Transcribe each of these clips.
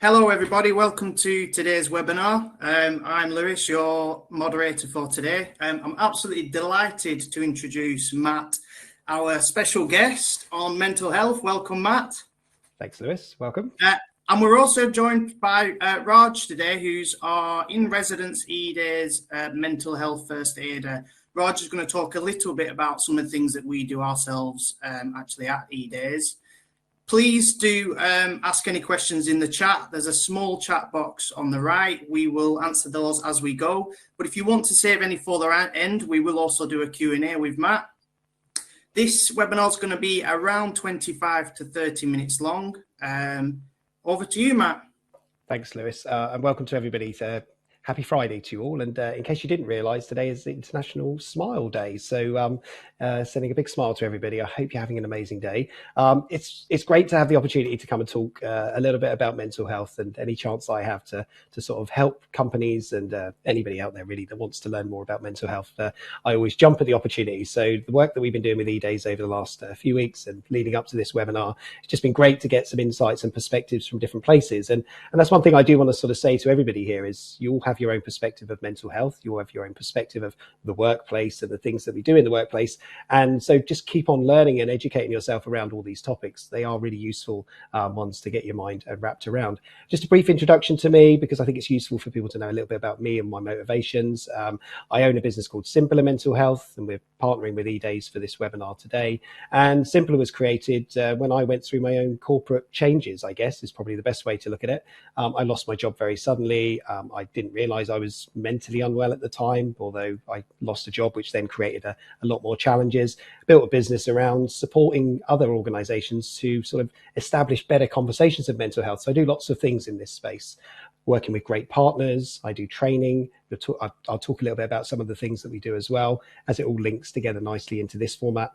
Hello, everybody. Welcome to today's webinar. I'm Lewis, your moderator for today. I'm absolutely delighted to introduce Matt, our special guest on mental health. Welcome, Matt. Thanks, Lewis. Welcome. And we're also joined by Raj today, who's our in-residence E-Days mental health first aider. Raj is going to talk a little bit about some of the things that we do ourselves actually at E-Days. Please do ask any questions in the chat. There's a small chat box on the right. We will answer those as we go. But if you want to save any for the end, we will also do a Q&A with Matt. This webinar is going to be around 25 to 30 minutes long. Over to you, Matt. Thanks, Lewis. And welcome to everybody. Happy Friday to you all. And in case you didn't realise, today is the International Smile Day. So sending a big smile to everybody. I hope you're having an amazing day. It's great to have the opportunity to come and talk a little bit about mental health, and any chance I have to sort of help companies and anybody out there really that wants to learn more about mental health. I always jump at the opportunity. So the work that we've been doing with E-Days over the last few weeks and leading up to this webinar, it's just been great to get some insights and perspectives from different places. And that's one thing I do want to sort of say to everybody here is you all have your own perspective of mental health. You all have your own perspective of the workplace and the things that we do in the workplace. And so just keep on learning and educating yourself around all these topics. They are really useful ones to get your mind wrapped around. Just a brief introduction to me, because I think it's useful for people to know a little bit about me and my motivations. I own a business called Simpila Mental Health, and we're partnering with E-Days for this webinar today. And Simpila was created when I went through my own corporate changes, I guess, is probably the best way to look at it. I lost my job very suddenly. I didn't realize I was mentally unwell at the time, although I lost a job, which then created a lot more challenges. Built a business around supporting other organizations to sort of establish better conversations of mental health. So I do lots of things in this space, working with great partners. I do training. I'll talk a little bit about some of the things that we do as well, as it all links together nicely into this format.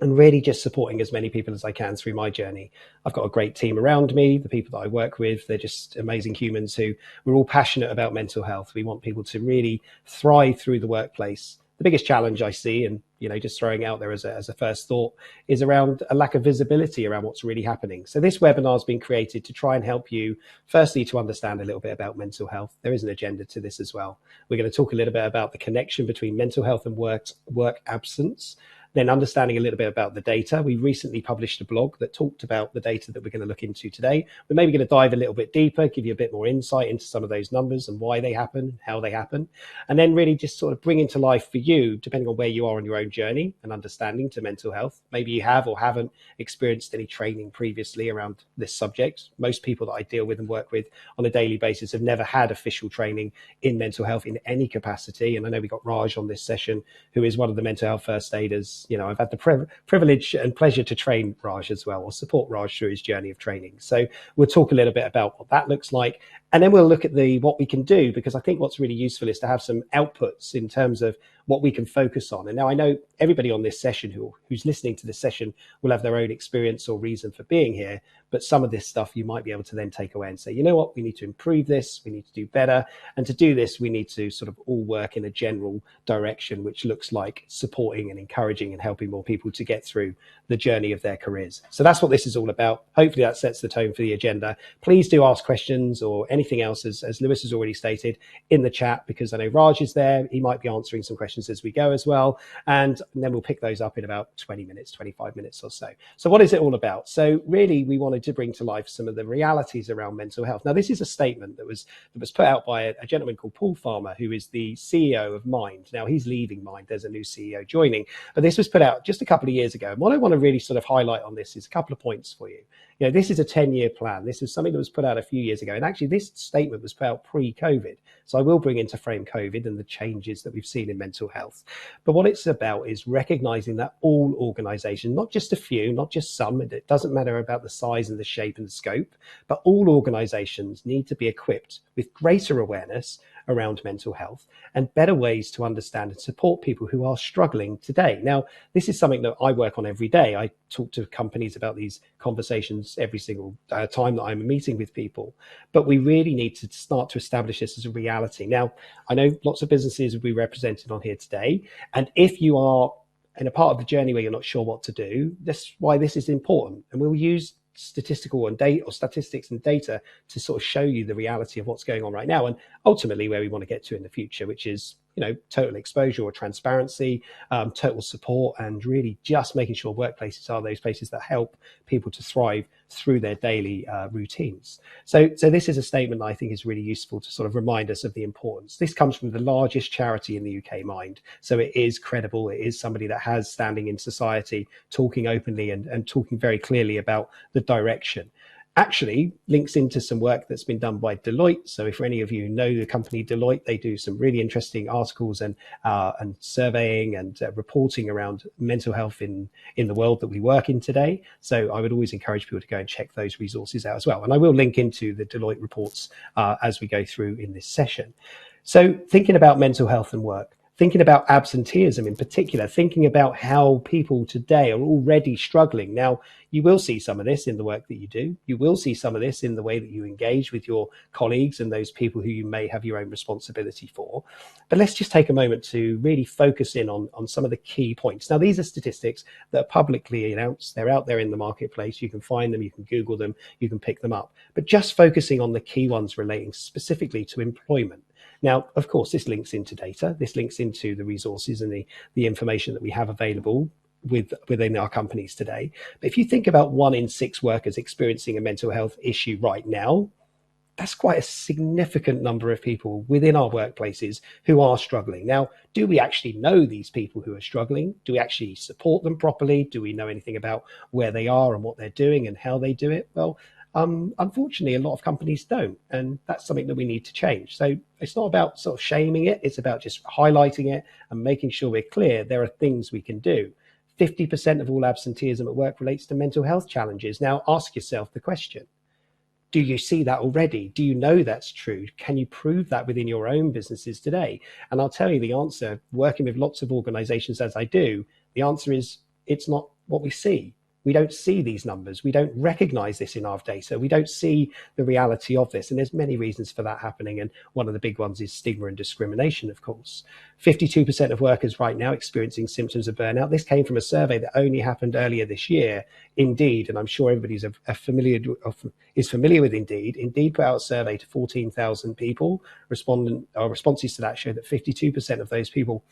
And really just supporting as many people as I can through my journey. I've got a great team around me. The people that I work with, they're just amazing humans who we're all passionate about mental health. We want people to really thrive through the workplace. The biggest challenge I see, and just throwing out there as a first thought, is around a lack of visibility around what's really happening. So this webinar has been created to try and help you, firstly, to understand a little bit about mental health. There is an agenda to this as well. We're going to talk a little bit about the connection between mental health and work absence. Then understanding a little bit about the data. We recently published a blog that talked about the data that we're going to look into today. We're maybe going to dive a little bit deeper, give you a bit more insight into some of those numbers and why they happen, how they happen, and then really just sort of bring into life for you, depending on where you are on your own journey and understanding to mental health. Maybe you have or haven't experienced any training previously around this subject. Most people that I deal with and work with on a daily basis have never had official training in mental health in any capacity. And I know we got Raj on this session, who is one of the mental health first aiders. I've had the privilege and pleasure to train Raj as well, or support Raj through his journey of training. So we'll talk a little bit about what that looks like. And then we'll look at what we can do, because I think what's really useful is to have some outputs in terms of what we can focus on. And now I know everybody on this session who's listening to this session will have their own experience or reason for being here, but some of this stuff you might be able to then take away and say, you know what, we need to improve this, we need to do better. And to do this, we need to sort of all work in a general direction, which looks like supporting and encouraging and helping more people to get through the journey of their careers. So that's what this is all about. Hopefully that sets the tone for the agenda. Please do ask questions or anything else, as Lewis has already stated, in the chat, because I know Raj is there. He might be answering some questions as we go as well. And then we'll pick those up in about 20 minutes, 25 minutes or so. So what is it all about? So really, we wanted to bring to life some of the realities around mental health. Now, this is a statement that was put out by a gentleman called Paul Farmer, who is the CEO of Mind. Now, he's leaving Mind. There's a new CEO joining. But this was put out just a couple of years ago. And what I want to really sort of highlight on this is a couple of points for you. This is a 10-year plan. This is something that was put out a few years ago. And actually, this statement was put out pre-COVID. So I will bring into frame COVID and the changes that we've seen in mental health. But what it's about is recognizing that all organizations, not just a few, not just some, it doesn't matter about the size and the shape and the scope, but all organizations need to be equipped with greater awareness around mental health and better ways to understand and support people who are struggling today. Now, this is something that I work on every day. I talk to companies about these conversations every single time that I'm meeting with people, but we really need to start to establish this as a reality. Now, I know lots of businesses will be represented on here today, and if you are in a part of the journey where you're not sure what to do, that's why this is important. And we'll use statistical and data, or statistics and data, to sort of show you the reality of what's going on right now, and ultimately where we want to get to in the future, which is, total exposure or transparency, total support, and really just making sure workplaces are those places that help people to thrive through their daily routines. So this is a statement that I think is really useful to sort of remind us of the importance. This comes from the largest charity in the UK, Mind. So it is credible. It is somebody that has standing in society, talking openly and talking very clearly about the direction. Actually links into some work that's been done by Deloitte. So if any of you know the company Deloitte, they do some really interesting articles and surveying and reporting around mental health in the world that we work in today. So I would always encourage people to go and check those resources out as well. And I will link into the Deloitte reports as we go through in this session. So thinking about mental health and work, thinking about absenteeism in particular, thinking about how people today are already struggling. Now, you will see some of this in the work that you do. You will see some of this in the way that you engage with your colleagues and those people who you may have your own responsibility for. But let's just take a moment to really focus in on some of the key points. Now, these are statistics that are publicly announced. They're out there in the marketplace. You can find them, you can Google them, you can pick them up. But just focusing on the key ones relating specifically to employment. Now, of course, this links into data. This links into the resources and the information that we have available within our companies today. But if you think about 1 in 6 workers experiencing a mental health issue right now, that's quite a significant number of people within our workplaces who are struggling. Now, do we actually know these people who are struggling? Do we actually support them properly? Do we know anything about where they are and what they're doing and how they do it? Well, unfortunately, a lot of companies don't, and that's something that we need to change. So it's not about sort of shaming it. It's about just highlighting it and making sure we're clear there are things we can do. 50% of all absenteeism at work relates to mental health challenges. Now, ask yourself the question, do you see that already? Do you know that's true? Can you prove that within your own businesses today? And I'll tell you the answer, working with lots of organizations as I do, the answer is it's not what we see. We don't see these numbers. We don't recognize this in our data. We don't see the reality of this. And there's many reasons for that happening. And one of the big ones is stigma and discrimination, of course. 52% of workers right now experiencing symptoms of burnout. This came from a survey that only happened earlier this year. Indeed, and I'm sure everybody's familiar with Indeed. Indeed put out a survey to 14,000 people. Responses to that show that 52% of those people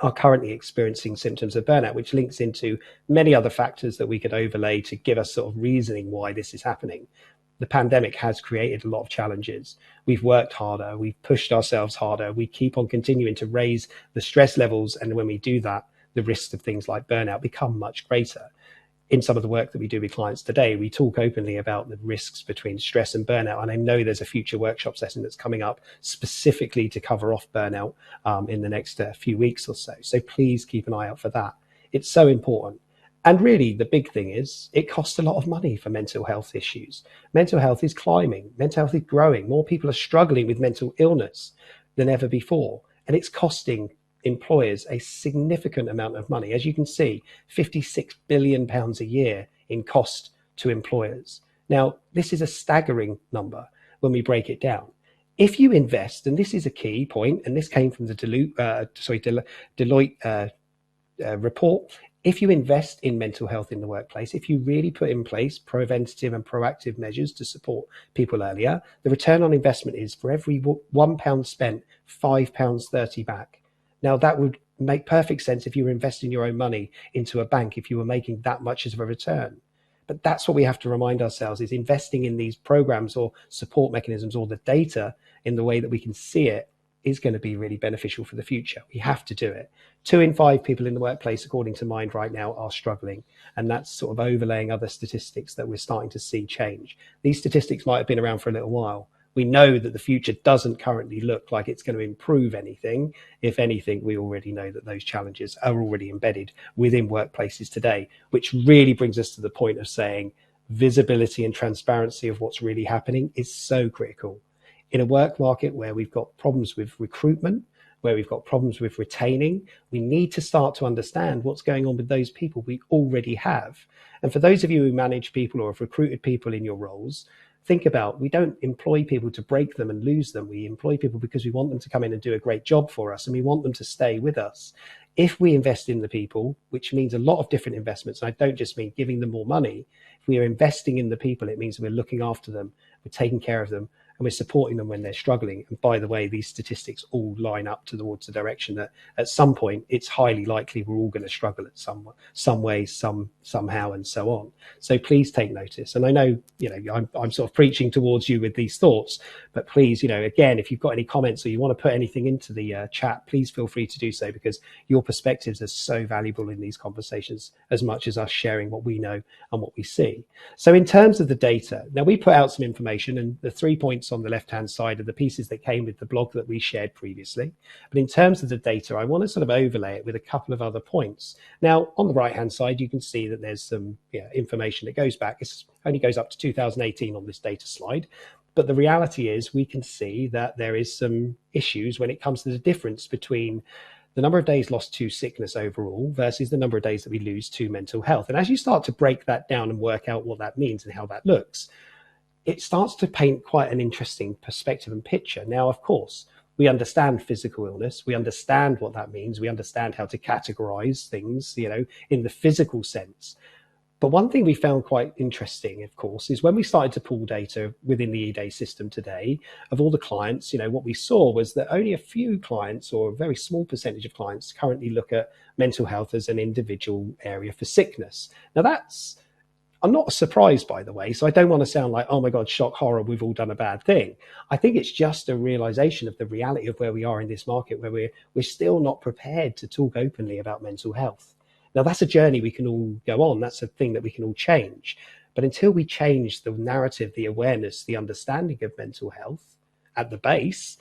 are currently experiencing symptoms of burnout, which links into many other factors that we could overlay to give us sort of reasoning why this is happening. The pandemic has created a lot of challenges. We've worked harder, we've pushed ourselves harder, we keep on continuing to raise the stress levels, and when we do that, the risks of things like burnout become much greater. In some of the work that we do with clients today, we talk openly about the risks between stress and burnout. And I know there's a future workshop session that's coming up specifically to cover off burnout in the next few weeks or so. So please keep an eye out for that. It's so important. And really, the big thing is it costs a lot of money for mental health issues. Mental health is climbing. Mental health is growing. More people are struggling with mental illness than ever before. And it's costing employers a significant amount of money. As you can see, £56 billion a year in cost to employers. Now, this is a staggering number when we break it down. If you invest, and this is a key point, and this came from the Deloitte report, if you invest in mental health in the workplace, if you really put in place preventative and proactive measures to support people earlier, the return on investment is for every £1 spent, £5.30 back. Now, that would make perfect sense if you were investing your own money into a bank, if you were making that much of a return. But that's what we have to remind ourselves, is investing in these programs or support mechanisms or the data in the way that we can see it is going to be really beneficial for the future. We have to do it. 2 in 5 people in the workplace, according to Mind right now, are struggling. And that's sort of overlaying other statistics that we're starting to see change. These statistics might have been around for a little while. We know that the future doesn't currently look like it's going to improve anything. If anything, we already know that those challenges are already embedded within workplaces today, which really brings us to the point of saying visibility and transparency of what's really happening is so critical. In a work market where we've got problems with recruitment, where we've got problems with retaining, we need to start to understand what's going on with those people we already have. And for those of you who manage people or have recruited people in your roles, think about, we don't employ people to break them and lose them. We employ people because we want them to come in and do a great job for us, and we want them to stay with us. If we invest in the people, which means a lot of different investments, and I don't just mean giving them more money, if we are investing in the people, it means we're looking after them, we're taking care of them, and we're supporting them when they're struggling. And by the way, these statistics all line up towards the direction that at some point it's highly likely we're all going to struggle at some way, somehow, and so on. So please take notice. And I know, I'm sort of preaching towards you with these thoughts, but please, again, if you've got any comments or you want to put anything into the chat, please feel free to do so, because your perspectives are so valuable in these conversations as much as us sharing what we know and what we see. So in terms of the data, now we put out some information, and the 3 points on the left-hand side are the pieces that came with the blog that we shared previously. But in terms of the data, I want to sort of overlay it with a couple of other points. Now, on the right-hand side, you can see that there's some information that goes back. It only goes up to 2018 on this data slide. But the reality is we can see that there is some issues when it comes to the difference between the number of days lost to sickness overall versus the number of days that we lose to mental health. And as you start to break that down and work out what that means and how that looks, it starts to paint quite an interesting perspective and picture. Now, of course, we understand physical illness. We understand what that means. We understand how to categorize things, in the physical sense. But one thing we found quite interesting, of course, is when we started to pull data within the eDay system today of all the clients, what we saw was that only a few clients, or a very small percentage of clients, currently look at mental health as an individual area for sickness. Now I'm not surprised, by the way, so I don't want to sound like, oh my God, shock, horror, we've all done a bad thing. I think it's just a realization of the reality of where we are in this market, where we're still not prepared to talk openly about mental health. Now, that's a journey we can all go on. That's a thing that we can all change. But until we change the narrative, the awareness, the understanding of mental health at the base,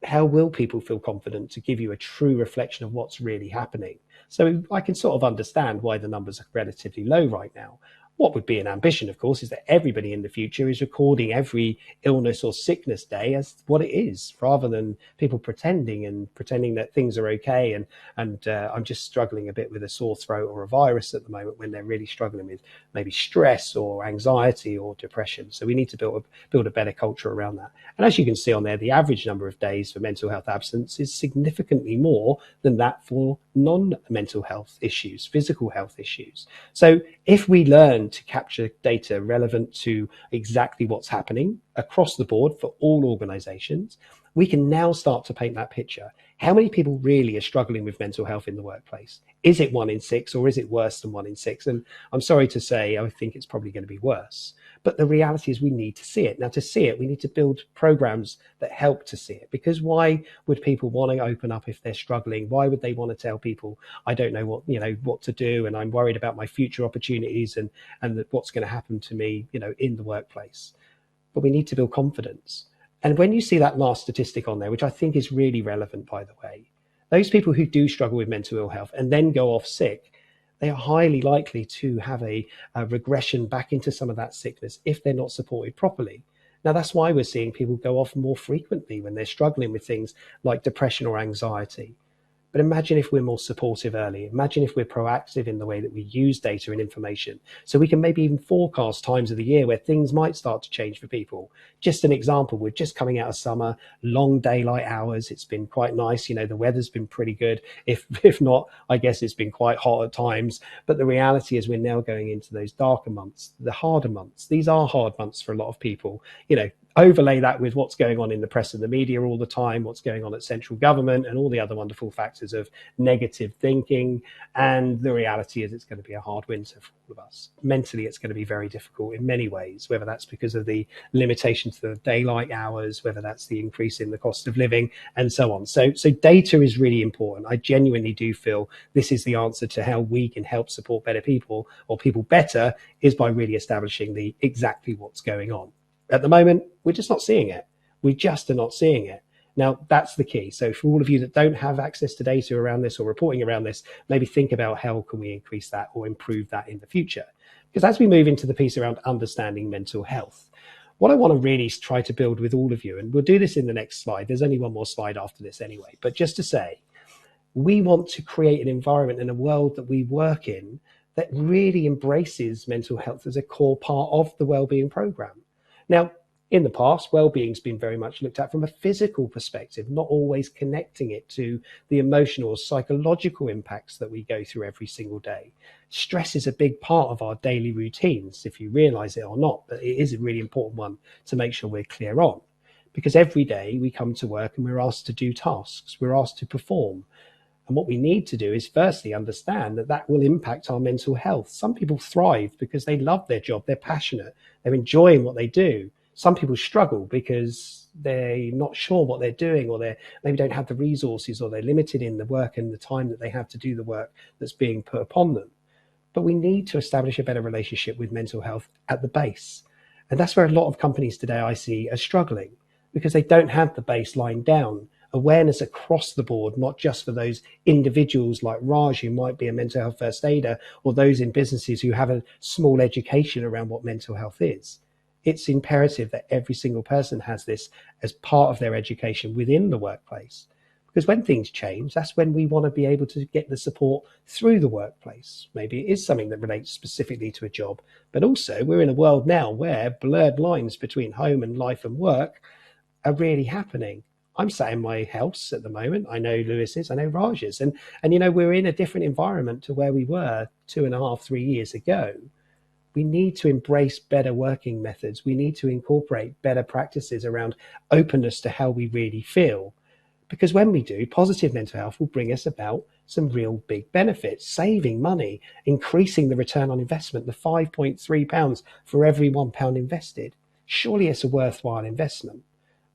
how will people feel confident to give you a true reflection of what's really happening? So I can sort of understand why the numbers are relatively low right now. What would be an ambition, of course, is that everybody in the future is recording every illness or sickness day as what it is, rather than people pretending that things are okay. And I'm just struggling a bit with a sore throat or a virus at the moment, when they're really struggling with maybe stress or anxiety or depression. So we need to build a better culture around that. And as you can see on there, the average number of days for mental health absence is significantly more than that for non-mental health issues, physical health issues. So if we learn to capture data relevant to exactly what's happening across the board for all organizations, we can now start to paint that picture. How many people really are struggling with mental health in the workplace? Is it 1 in 6, or is it worse than 1 in 6? And I'm sorry to say, I think it's probably going to be worse. But the reality is we need to see it. Now, to see it, we need to build programs that help to see it. Because why would people want to open up if they're struggling? Why would they want to tell people, I don't know what to do, and I'm worried about my future opportunities and what's going to happen to me, in the workplace? But we need to build confidence. And when you see that last statistic on there, which I think is really relevant, by the way, those people who do struggle with mental ill health and then go off sick, they are highly likely to have a regression back into some of that sickness if they're not supported properly. Now, that's why we're seeing people go off more frequently when they're struggling with things like depression or anxiety. But imagine if we're more supportive early. Imagine if we're proactive in the way that we use data and information, so we can maybe even forecast times of the year where things might start to change for people. Just an example, we're just coming out of summer, long daylight hours. It's been quite nice. The weather's been pretty good. If not, I guess it's been quite hot at times. But the reality is we're now going into those darker months, the harder months. These are hard months for a lot of people. Overlay that with what's going on in the press and the media all the time, what's going on at central government, and all the other wonderful factors of negative thinking. And the reality is it's going to be a hard winter for all of us. Mentally, it's going to be very difficult in many ways, whether that's because of the limitations to the daylight hours, whether that's the increase in the cost of living, and so on. So data is really important. I genuinely do feel this is the answer to how we can help support better people, or people better, is by really establishing exactly what's going on. At the moment, we're just not seeing it. We just are not seeing it. Now, that's the key. So for all of you that don't have access to data around this or reporting around this, maybe think about how can we increase that or improve that in the future. Because as we move into the piece around understanding mental health, what I want to really try to build with all of you, and we'll do this in the next slide. There's only one more slide after this anyway. But just to say, we want to create an environment and a world that we work in that really embraces mental health as a core part of the wellbeing program. Now, In the past, well-being's been very much looked at from a physical perspective, not always connecting it to the emotional or psychological impacts that we go through every single day. Stress is a big part of our daily routines, if you realize it or not, but it is a really important one to make sure we're clear on. Because every day we come to work and we're asked to do tasks, we're asked to perform. And what we need to do is firstly understand that that will impact our mental health. Some people thrive because they love their job, they're passionate, they're enjoying what they do. Some people struggle because they're not sure what they're doing, or they maybe don't have the resources, or they're limited in the work and the time that they have to do the work that's being put upon them. But we need to establish a better relationship with mental health at the base. And that's where a lot of companies today I see are struggling, because they don't have the baseline down. Awareness across the board, not just for those individuals like Raj, who might be a mental health first aider, or those in businesses who have a small education around what mental health is. It's imperative that every single person has this as part of their education within the workplace. Because when things change, that's when we want to be able to get the support through the workplace. Maybe it is something that relates specifically to a job, but also we're in a world now where blurred lines between home and life and work are really happening. I'm sat in my house at the moment. I know Lewis's, I know Raj's, and we're in a different environment to where we were 2.5, 3 years ago. We need to embrace better working methods. We need to incorporate better practices around openness to how we really feel. Because when we do, positive mental health will bring us about some real big benefits, saving money, increasing the return on investment, the £5.3 for every £1 invested. Surely it's a worthwhile investment.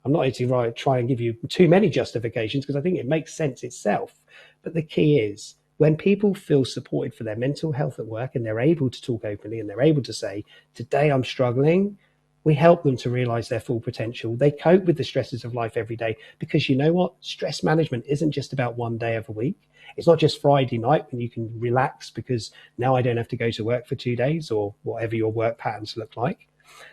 I'm not here to try and give you too many justifications, because I think it makes sense itself. But the key is, when people feel supported for their mental health at work and they're able to talk openly and they're able to say, today I'm struggling, we help them to realize their full potential. They cope with the stresses of life every day, because you know what? Stress management isn't just about one day of a week. It's not just Friday night when you can relax because now I don't have to go to work for 2 days, or whatever your work patterns look like.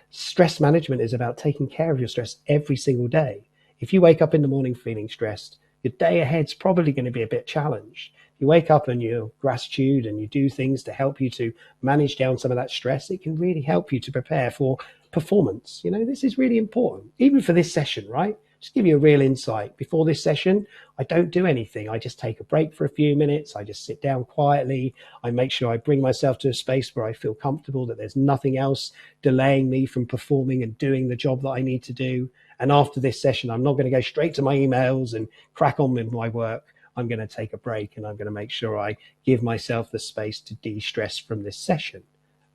Stress management is about taking care of your stress every single day. If you wake up in the morning feeling stressed, your day ahead's probably going to be a bit challenged. If you wake up and you're gratitude and you do things to help you to manage down some of that stress, it can really help you to prepare for performance. This is really important, even for this session, right? Just give you a real insight. Before this session, I don't do anything. I just take a break for a few minutes. I just sit down quietly. I make sure I bring myself to a space where I feel comfortable, that there's nothing else delaying me from performing and doing the job that I need to do. And after this session, I'm not going to go straight to my emails and crack on with my work. I'm going to take a break, and I'm going to make sure I give myself the space to de-stress from this session.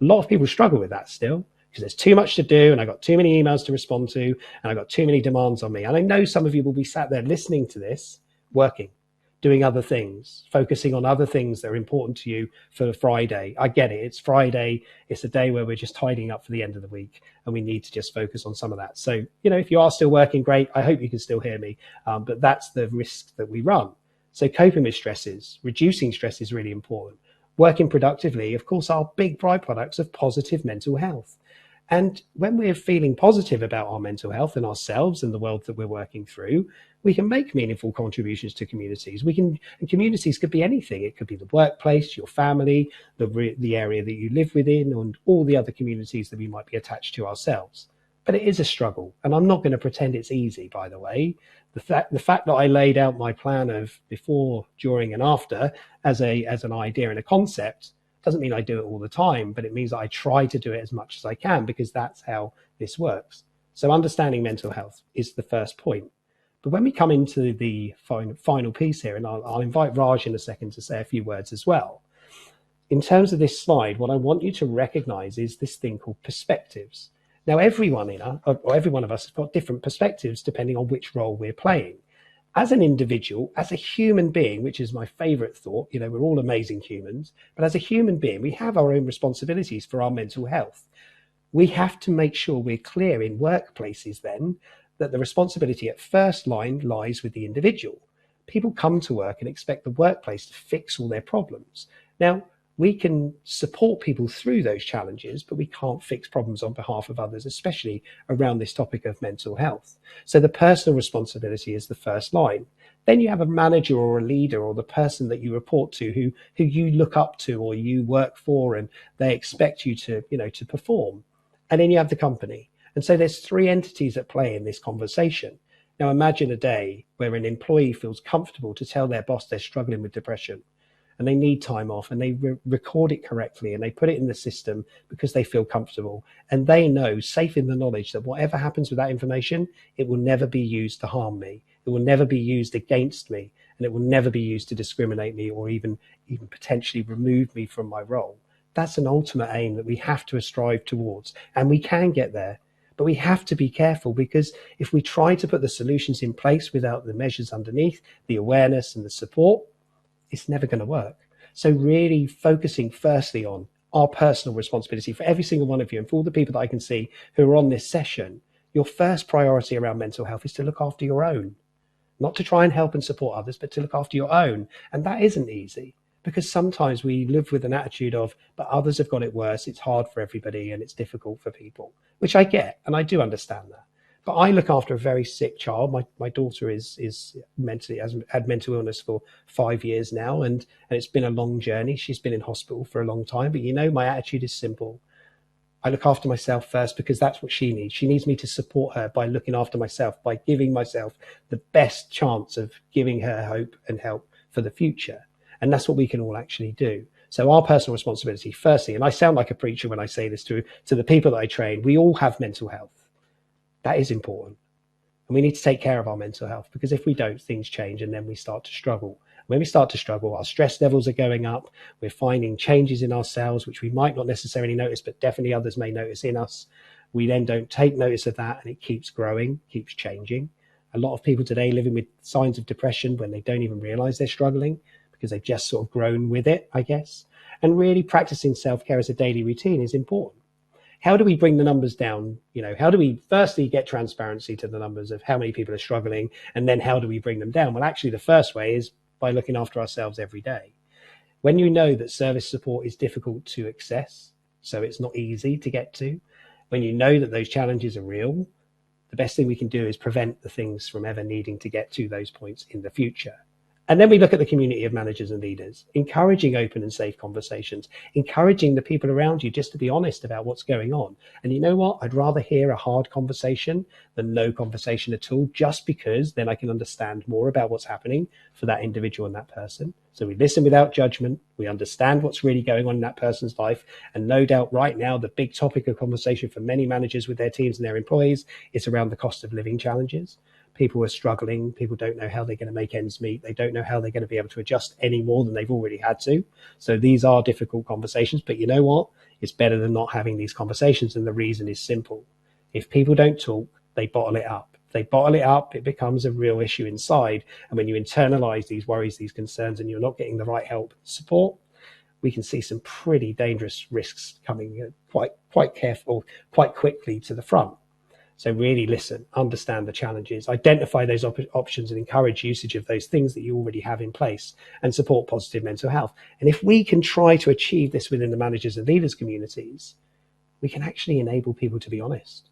A lot of people struggle with that still, because there's too much to do and I got too many emails to respond to and I got too many demands on me. And I know some of you will be sat there listening to this, working, doing other things, focusing on other things that are important to you for Friday. I get it. It's Friday. It's a day where we're just tidying up for the end of the week, and we need to just focus on some of that. So, if you are still working, great. I hope you can still hear me. But that's the risk that we run. So coping with stresses, reducing stress is really important. Working productively, of course, are big byproducts of positive mental health. And when we're feeling positive about our mental health and ourselves and the world that we're working through, we can make meaningful contributions to communities. And communities could be anything. It could be the workplace, your family, the area that you live within, and all the other communities that we might be attached to ourselves. But it is a struggle, and I'm not going to pretend it's easy, by the way. The fact that I laid out my plan of before, during, and after as an idea and a concept doesn't mean I do it all the time, but it means that I try to do it as much as I can, because that's how this works. So understanding mental health is the first point. But when we come into the final piece here, and I'll invite Raj in a second to say a few words as well. In terms of this slide, what I want you to recognize is this thing called perspectives. Now, every one of us has got different perspectives depending on which role we're playing. As an individual, as a human being, which is my favorite thought, we're all amazing humans, but as a human being, we have our own responsibilities for our mental health. We have to make sure we're clear in workplaces then that the responsibility at first line lies with the individual. People come to work and expect the workplace to fix all their problems. Now, we can support people through those challenges, but we can't fix problems on behalf of others, especially around this topic of mental health. So the personal responsibility is the first line. Then you have a manager or a leader or the person that you report to who you look up to or you work for, and they expect you to perform. And then you have the company. And so there's three entities at play in this conversation. Now imagine a day where an employee feels comfortable to tell their boss they're struggling with depression and they need time off, and they record it correctly and they put it in the system because they feel comfortable, and they know, safe in the knowledge, that whatever happens with that information, it will never be used to harm me, it will never be used against me, and it will never be used to discriminate me or even potentially remove me from my role. That's an ultimate aim that we have to strive towards, and we can get there. But we have to be careful, because if we try to put the solutions in place without the measures underneath, the awareness and the support, it's never going to work. So really focusing firstly on our personal responsibility for every single one of you, and for all the people that I can see who are on this session, your first priority around mental health is to look after your own, not to try and help and support others, but to look after your own. And that isn't easy, because sometimes we live with an attitude of, but others have got it worse, it's hard for everybody and it's difficult for people, which I get, and I do understand that. But I look after a very sick child. My daughter has had mental illness for 5 years now, and it's been a long journey. She's been in hospital for a long time. But my attitude is simple. I look after myself first, because that's what she needs. She needs me to support her by looking after myself, by giving myself the best chance of giving her hope and help for the future. And that's what we can all actually do. So our personal responsibility, firstly, and I sound like a preacher when I say this to the people that I train, we all have mental health. That is important. And we need to take care of our mental health, because if we don't, things change and then we start to struggle. When we start to struggle, our stress levels are going up. We're finding changes in ourselves, which we might not necessarily notice, but definitely others may notice in us. We then don't take notice of that, and it keeps growing, keeps changing. A lot of people today living with signs of depression when they don't even realize they're struggling, because they've just sort of grown with it, I guess. And really practicing self-care as a daily routine is important. How do we bring the numbers down? How do we firstly get transparency to the numbers of how many people are struggling, and then how do we bring them down? Well, actually, the first way is by looking after ourselves every day. When you know that service support is difficult to access, so it's not easy to get to, when you know that those challenges are real, the best thing we can do is prevent the things from ever needing to get to those points in the future. And then we look at the community of managers and leaders, encouraging open and safe conversations, encouraging the people around you just to be honest about what's going on. And you know what? I'd rather hear a hard conversation than no conversation at all, just because then I can understand more about what's happening for that individual and that person. So we listen without judgment. We understand what's really going on in that person's life. And no doubt right now, the big topic of conversation for many managers with their teams and their employees is around the cost of living challenges. People are struggling. People don't know how they're going to make ends meet. They don't know how they're going to be able to adjust any more than they've already had to. So these are difficult conversations, but you know what? It's better than not having these conversations. And the reason is simple. If people don't talk, they bottle it up. If they bottle it up, it becomes a real issue inside. And when you internalize these worries, these concerns, and you're not getting the right help and support, we can see some pretty dangerous risks coming quite quickly to the front. So really listen, understand the challenges, identify those options, and encourage usage of those things that you already have in place, and support positive mental health. And if we can try to achieve this within the managers and leaders communities, we can actually enable people to be honest.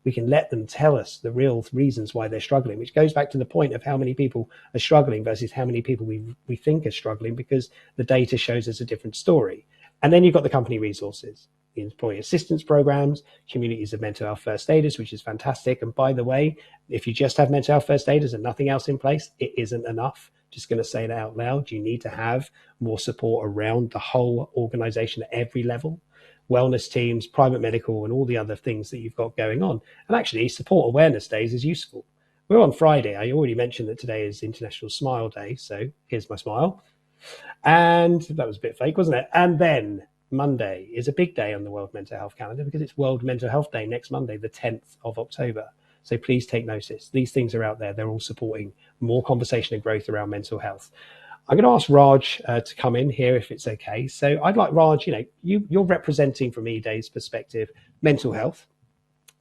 We can let them tell us the real reasons why they're struggling, which goes back to the point of how many people are struggling versus how many people we think are struggling, because the data shows us a different story. And then you've got the company resources, the employee assistance programs, communities of mental health first aiders, which is fantastic. And by the way, if you just have mental health first aiders and nothing else in place, it isn't enough. Just going to say that out loud. You need to have more support around the whole organization at every level. Wellness teams, private medical, and all the other things that you've got going on. And actually, support awareness days is useful. We're on Friday. I already mentioned that today is International Smile Day. So here's my smile. And that was a bit fake, wasn't it? And then Monday is a big day on the World Mental Health calendar, because it's World Mental Health Day next Monday, the 10th of October. So please take notice. These things are out there. They're all supporting more conversation and growth around mental health. I'm going to ask Raj to come in here if it's okay. So I'd like Raj, you're representing from eDay's perspective mental health.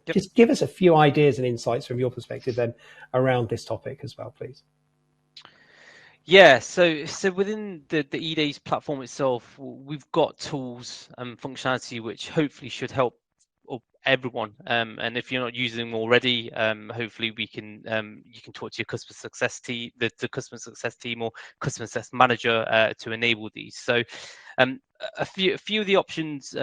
Yep. Just give us a few ideas and insights from your perspective then around this topic as well, please. Yeah, so within the eDay's platform itself, we've got tools and functionality which hopefully should help everyone. And if you're not using them already, hopefully we can you can talk to your customer success team, the customer success team or customer success manager to enable these. So a few of the options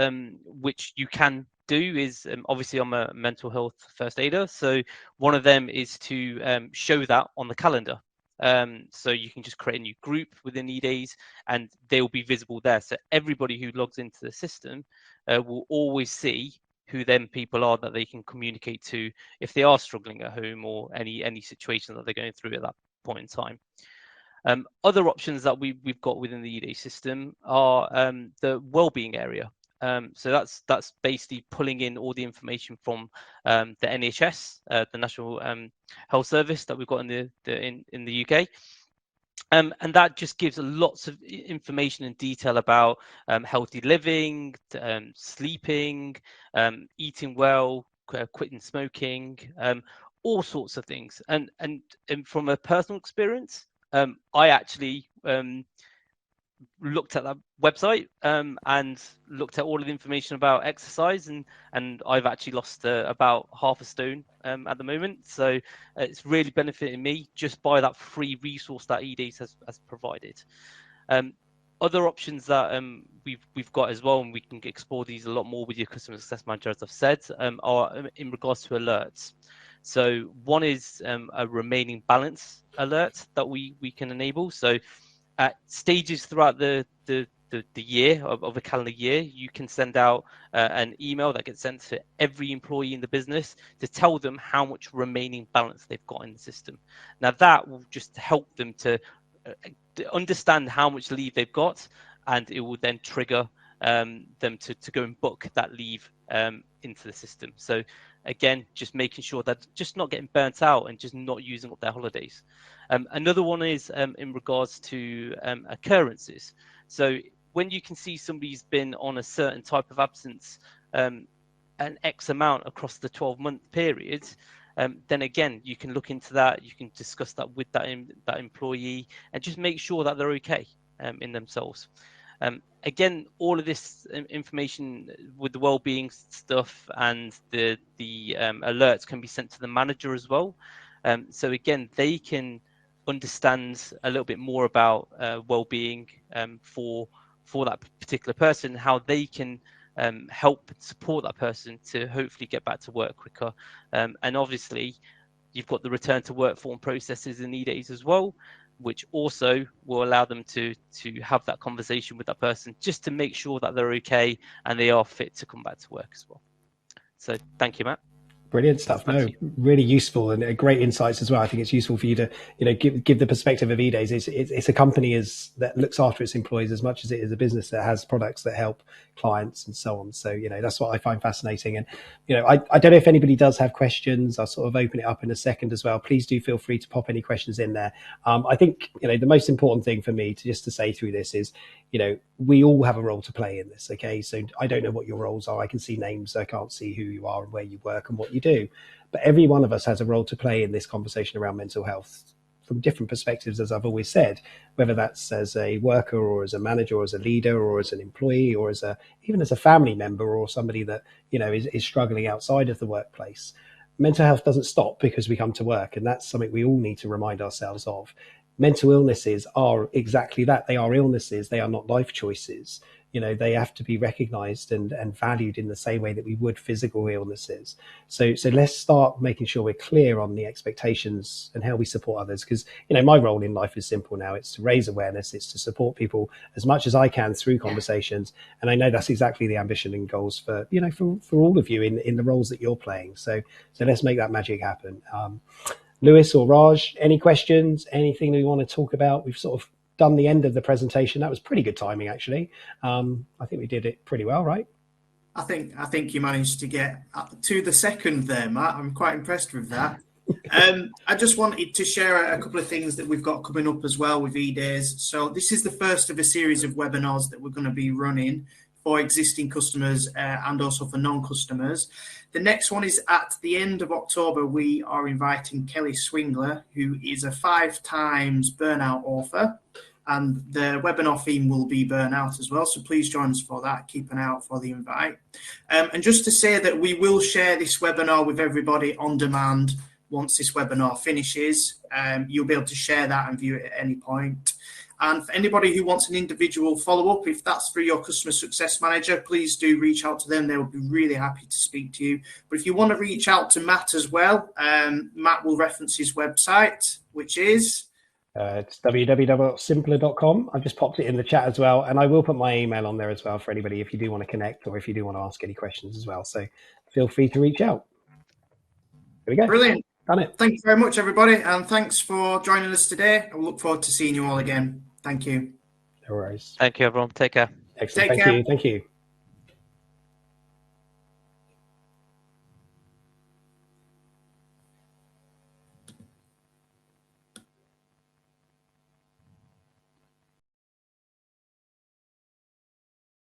which you can do is, obviously I'm a mental health first aider, so one of them is to show that on the calendar. So you can just create a new group within eDays and they'll be visible there. So everybody who logs into the system will always see who them people are that they can communicate to if they are struggling at home or any situation that they're going through at that point in time. Other options that we've got within the eDay system are the wellbeing area. So that's basically pulling in all the information from the NHS, the National Health Service that we've got in the UK. And that just gives lots of information and detail about healthy living, sleeping, eating well, quitting smoking, all sorts of things. And from a personal experience, I actually looked at that website and looked at all of the information about exercise, and I've actually lost about half a stone at the moment. So it's really benefiting me just by that free resource that eDays has provided. Other options that we've got as well, and we can explore these a lot more with your customer success manager, as I've said, are in regards to alerts. So one is a remaining balance alert that we can enable. So at stages throughout the year of a calendar year, you can send out an email that gets sent to every employee in the business to tell them how much remaining balance they've got in the system. Now that will just help them to understand how much leave they've got, and it will then trigger them to go and book that leave into the system. So again, just making sure that just not getting burnt out and just not using up their holidays. Another one is in regards to occurrences. So when you can see somebody's been on a certain type of absence an X amount across the 12-month period, then again, you can look into that. You can discuss that with that employee and just make sure that they're okay in themselves. Again, all of this information with the well-being stuff and the alerts can be sent to the manager as well. So again, they can understand a little bit more about well-being for that particular person, how they can help support that person to hopefully get back to work quicker. And obviously, you've got the return to work form processes in eDays as well, which also will allow them to have that conversation with that person just to make sure that they're okay and they are fit to come back to work as well. So thank you, Matt. Brilliant stuff. No, really useful and great insights as well. I think it's useful for you to, give the perspective of eDays. It's a company that looks after its employees as much as it is a business that has products that help clients and so on. So, that's what I find fascinating. And, I don't know if anybody does have questions. I'll sort of open it up in a second as well. Please do feel free to pop any questions in there. I think, the most important thing for me to say through this is, we all have a role to play in this. Okay. So I don't know what your roles are. I can see names. I can't see who you are and where you work and what you do. But every one of us has a role to play in this conversation around mental health from different perspectives, as I've always said, whether that's as a worker or as a manager or as a leader or as an employee or even as a family member or somebody that, is struggling outside of the workplace. Mental health doesn't stop because we come to work. And that's something we all need to remind ourselves of. Mental illnesses are exactly that. They are illnesses. They are not life choices. They have to be recognized and valued in the same way that we would physical illnesses. So let's start making sure we're clear on the expectations and how we support others. Because, my role in life is simple now. It's to raise awareness. It's to support people as much as I can through conversations. And I know that's exactly the ambition and goals for all of you in the roles that you're playing. So let's make that magic happen. Lewis or Raj, any questions, anything that you want to talk about? We've sort of done the end of the presentation. That was pretty good timing, actually. I think we did it pretty well, right? I think you managed to get to the second there, Matt. I'm quite impressed with that. I just wanted to share a couple of things that we've got coming up as well with eDays. So this is the first of a series of webinars that we're going to be running for existing customers and also for non-customers. The next one is at the end of October. We are inviting Kelly Swingler, who is a 5 times burnout author, and the webinar theme will be burnout as well. So please join us for that. Keep an eye out for the invite. And just to say that we will share this webinar with everybody on demand once this webinar finishes. You'll be able to share that and view it at any point. And for anybody who wants an individual follow-up, if that's through your customer success manager, please do reach out to them. They will be really happy to speak to you. But if you want to reach out to Matt as well, Matt will reference his website, which is... it's www.simpila.com. I've just popped it in the chat as well, and I will put my email on there as well for anybody if you do want to connect or if you do want to ask any questions as well. So feel free to reach out. There we go. Brilliant. Done it. Thank you very much, everybody, and thanks for joining us today. I look forward to seeing you all again. Thank you. No worries. Thank you, everyone. Take care. Excellent. Take care. Thank you.